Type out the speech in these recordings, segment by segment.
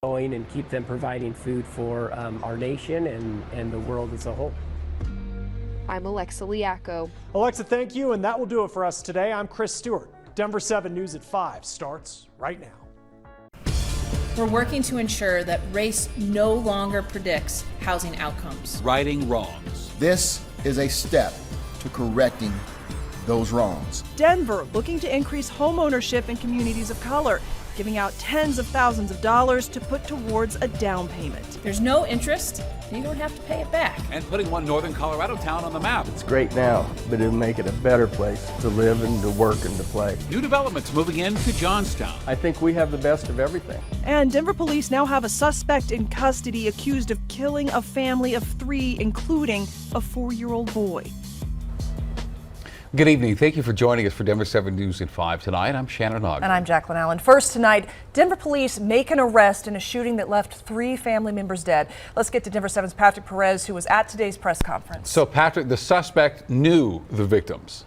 going and keep them providing food for our nation and the world as a whole. I'm Alexa Liacco. Alexa, thank you, and that will do it for us today. I'm Chris Stewart. Denver 7 News at 5 starts right now. We're working to ensure that race no longer predicts housing outcomes. Righting wrongs. This is a step to correcting those wrongs. Denver looking to increase home ownership in communities of color, giving out tens of thousands of dollars to put towards a down payment. There's no interest, and you don't have to pay it back. And putting one northern Colorado town on the map. It's great now, but it'll make it a better place to live and to work and to play. New developments moving into Johnstown. I think we have the best of everything. And Denver police now have a suspect in custody accused of killing a family of 3, including a 4-year-old boy. Good evening. Thank you for joining us for Denver 7 News at 5 tonight. I'm Shannon Ogden. And I'm Jacqueline Allen. First tonight, Denver police make an arrest in a shooting that left 3 family members dead. Let's get to Denver 7's Patrick Perez, who was at today's press conference. So, Patrick, the suspect knew the victims.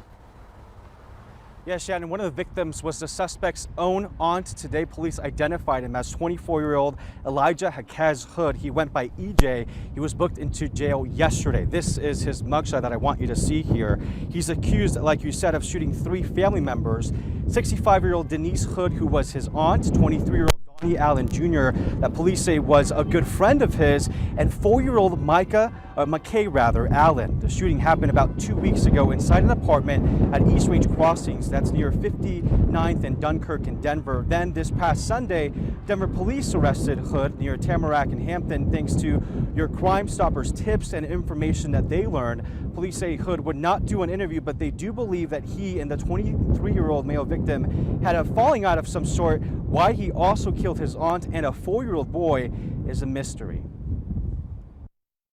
Yes, Shannon, one of the victims was the suspect's own aunt. Today, police identified him as 24-year-old Elijah Jaquez Hood. He went by EJ. He was booked into jail yesterday. This is his mugshot that I want you to see here. He's accused, like you said, of shooting 3 family members. 65-year-old Denise Hood, who was his aunt, 23-year-old Allen Jr., that police say was a good friend of his, and 4-year-old McKay Allen. The shooting happened about 2 weeks ago inside an apartment at East Range Crossings. That's near 59th and Dunkirk in Denver. Then this past Sunday, Denver police arrested Hood near Tamarack and Hampton thanks to your Crime Stoppers tips and information that they learned. Police say Hood would not do an interview, but they do believe that he and the 23-year-old male victim had a falling out of some sort. Why he also killed his aunt and a 4-year-old boy is a mystery.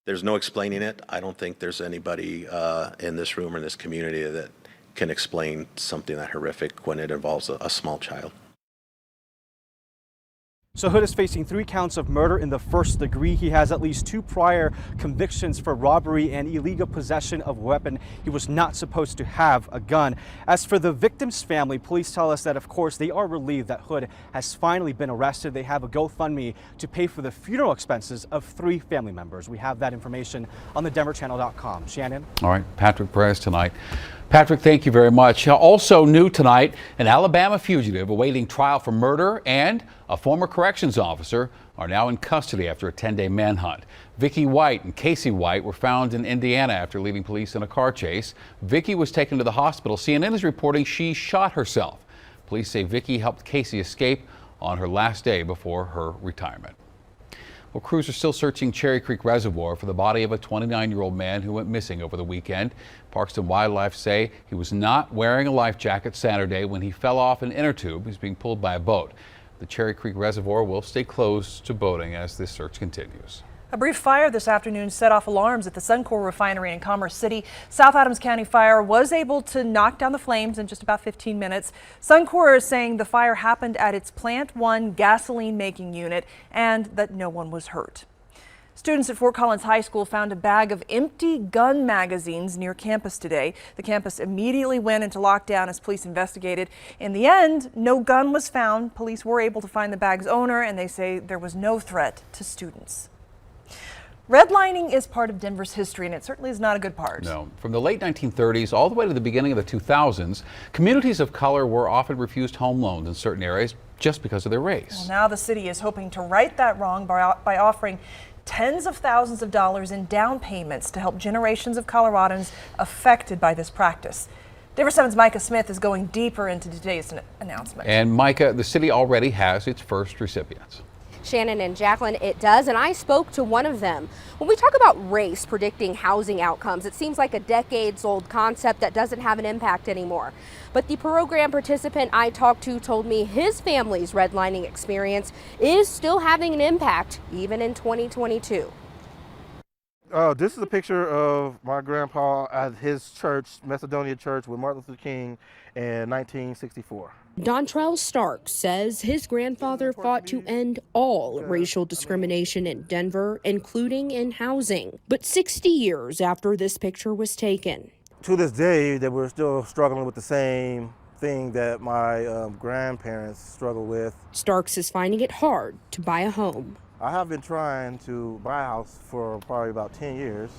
There's no explaining it. I don't think there's anybody in this room or in this community that can explain something that horrific when it involves a small child. So Hood is facing 3 counts of murder in the first degree. He has at least 2 prior convictions for robbery and illegal possession of a weapon. He was not supposed to have a gun. As for the victim's family, police tell us that, of course, they are relieved that Hood has finally been arrested. They have a GoFundMe to pay for the funeral expenses of 3 family members. We have that information on the denverchannel.com. Shannon? All right, Patrick Perez tonight. Patrick, thank you very much. Also new tonight, an Alabama fugitive awaiting trial for murder and a former corrections officer are now in custody after a 10-day manhunt. Vicky White and Casey White were found in Indiana after leaving police in a car chase. Vicky was taken to the hospital. CNN is reporting she shot herself. Police say Vicky helped Casey escape on her last day before her retirement. Well, crews are still searching Cherry Creek Reservoir for the body of a 29-year-old man who went missing over the weekend. Parks and Wildlife say he was not wearing a life jacket Saturday when he fell off an inner tube. He's being pulled by a boat. The Cherry Creek Reservoir will stay closed to boating as this search continues. A brief fire this afternoon set off alarms at the Suncor refinery in Commerce City. South Adams County Fire was able to knock down the flames in just about 15 minutes. Suncor is saying the fire happened at its Plant 1 gasoline making unit and that no one was hurt. Students at Fort Collins High School found a bag of empty gun magazines near campus today. The campus immediately went into lockdown as police investigated. In the end, no gun was found. Police were able to find the bag's owner, and they say there was no threat to students. Redlining is part of Denver's history, and it certainly is not a good part. No. From the late 1930s all the way to the beginning of the 2000s, communities of color were often refused home loans in certain areas just because of their race. Well, now the city is hoping to right that wrong by offering tens of thousands of dollars in down payments to help generations of Coloradans affected by this practice. Denver 7's Micah Smith is going deeper into today's announcement. And Micah, the city already has its first recipients. Shannon and Jacqueline, it does, and I spoke to one of them. When we talk about race predicting housing outcomes, it seems like a decades-old concept that doesn't have an impact anymore. But the program participant I talked to told me his family's redlining experience is still having an impact, even in 2022. This is a picture of my grandpa at his church, Macedonia Church, with Martin Luther King in 1964. Dontrell Stark says his grandfather fought to end all racial discrimination in Denver, including in housing. But 60 years after this picture was taken, to this day, that we're still struggling with the same thing that my grandparents struggled with. Starks is finding it hard to buy a home. I have been trying to buy a house for probably about 10 years,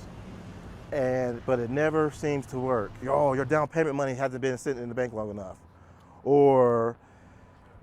but it never seems to work. Oh, your down payment money hasn't been sitting in the bank long enough. Or,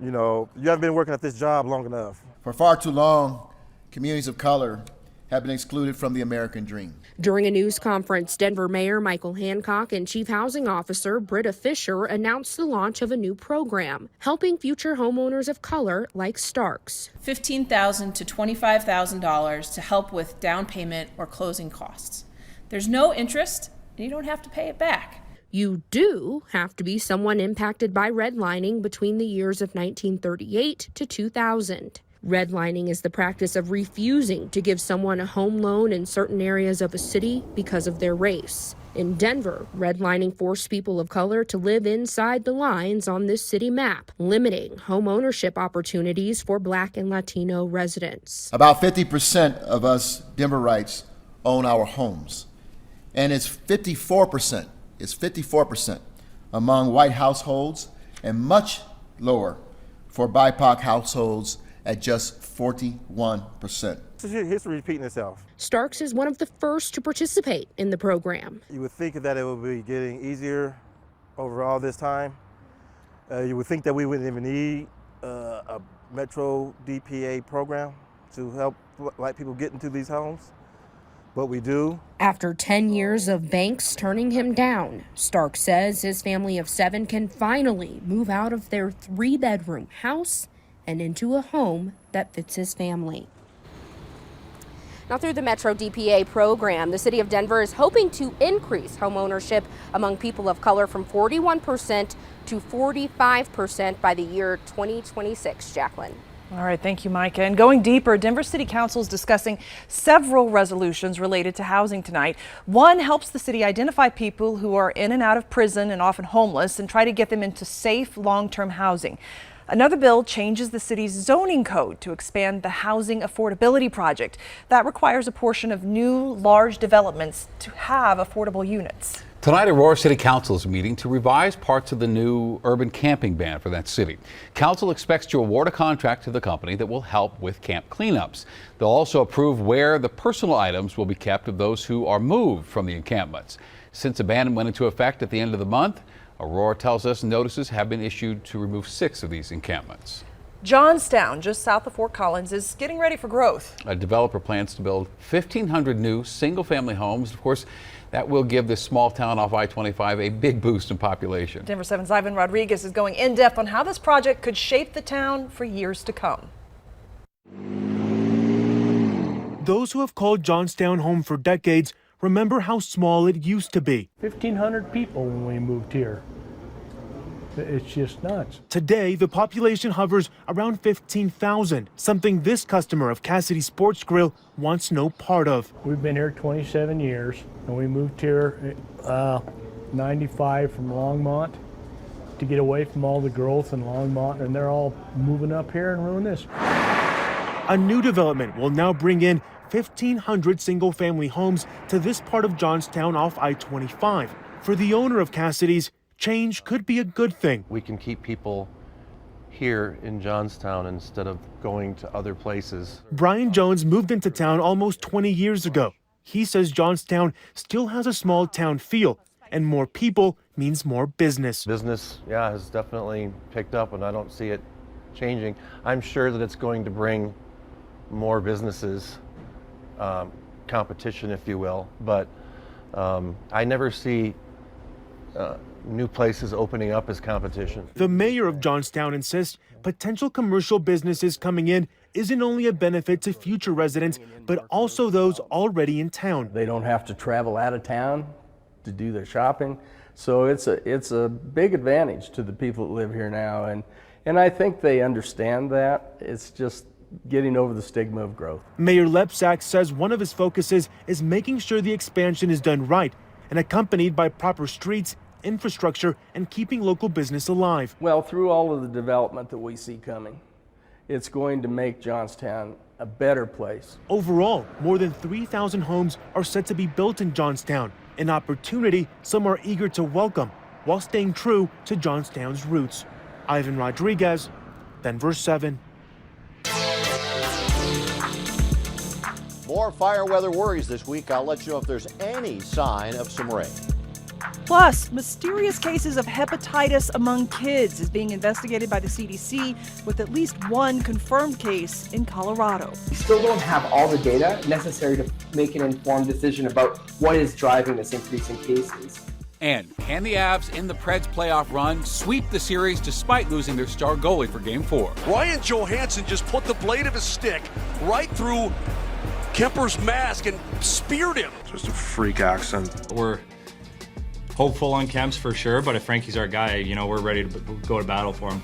you haven't been working at this job long enough. For far too long, communities of color have been excluded from the American dream. During a news conference, Denver Mayor Michael Hancock and Chief Housing Officer Britta Fisher announced the launch of a new program helping future homeowners of color like Starks. $15,000 to $25,000 to help with down payment or closing costs. There's no interest, and you don't have to pay it back. You do have to be someone impacted by redlining between the years of 1938 to 2000. Redlining is the practice of refusing to give someone a home loan in certain areas of a city because of their race. In Denver, redlining forced people of color to live inside the lines on this city map, limiting home ownership opportunities for Black and Latino residents. About 50% of us Denverites own our homes, and it's 54% among white households and much lower for BIPOC households at just 41%. History repeating itself. Starks is one of the first to participate in the program. You would think that it would be getting easier over all this time. You would think that we wouldn't even need a Metro DPA program to help Black people get into these homes, but we do. After 10 years of banks turning him down, Starks says his family of 7 can finally move out of their 3-bedroom house and into a home that fits his family. Now, through the Metro DPA program, the city of Denver is hoping to increase home ownership among people of color from 41% to 45% by the year 2026. Jacqueline. All right, thank you, Micah. And going deeper, Denver City Council is discussing several resolutions related to housing tonight. One helps the city identify people who are in and out of prison and often homeless and try to get them into safe, long-term housing. Another bill changes the city's zoning code to expand the Housing Affordability Project. That requires a portion of new large developments to have affordable units. Tonight, Aurora City Council is meeting to revise parts of the new urban camping ban for that city. Council expects to award a contract to the company that will help with camp cleanups. They'll also approve where the personal items will be kept of those who are moved from the encampments. Since the ban went into effect at the end of the month, Aurora tells us notices have been issued to remove 6 of these encampments. Johnstown, just south of Fort Collins, is getting ready for growth. A developer plans to build 1,500 new single-family homes. Of course, that will give this small town off I-25 a big boost in population. Denver 7's Ivan Rodriguez is going in depth on how this project could shape the town for years to come. Those who have called Johnstown home for decades remember how small it used to be. 1,500 people when we moved here. It's just nuts. Today, the population hovers around 15,000, something this customer of Cassidy Sports Grill wants no part of. We've been here 27 years, and we moved here 95 from Longmont to get away from all the growth in Longmont, and they're all moving up here and ruin this. A new development will now bring in 1,500 single-family homes to this part of Johnstown off I-25. For the owner of Cassidy's, change could be a good thing. We can keep people here in Johnstown instead of going to other places. Brian Jones moved into town almost 20 years ago. He says Johnstown still has a small town feel, and more people means more business. Business, yeah, has definitely picked up, and I don't see it changing. I'm sure that it's going to bring more businesses, competition, if you will, but I never see new places opening up as competition. The mayor of Johnstown insists potential commercial businesses coming in isn't only a benefit to future residents, but also those already in town. They don't have to travel out of town to do their shopping, so it's a big advantage to the people that live here now, and I think they understand that. It's just getting over the stigma of growth. Mayor Lepsak says one of his focuses is making sure the expansion is done right and accompanied by proper streets, infrastructure, and keeping local business alive. Well, through all of the development that we see coming, it's going to make Johnstown a better place. Overall, more than 3,000 homes are set to be built in Johnstown, an opportunity some are eager to welcome, while staying true to Johnstown's roots. Ivan Rodriguez, Denver 7. More fire weather worries this week. I'll let you know if there's any sign of some rain. Plus, mysterious cases of hepatitis among kids is being investigated by the CDC, with at least one confirmed case in Colorado. We still don't have all the data necessary to make an informed decision about what is driving this increase in cases. And can the Avs in the Preds playoff run sweep the series despite losing their star goalie for Game 4? Ryan Johansson just put the blade of his stick right through Kemper's mask and speared him. Just a freak accident. We're hopeful on Kemps for sure, but if Frankie's our guy, we're ready to go to battle for him.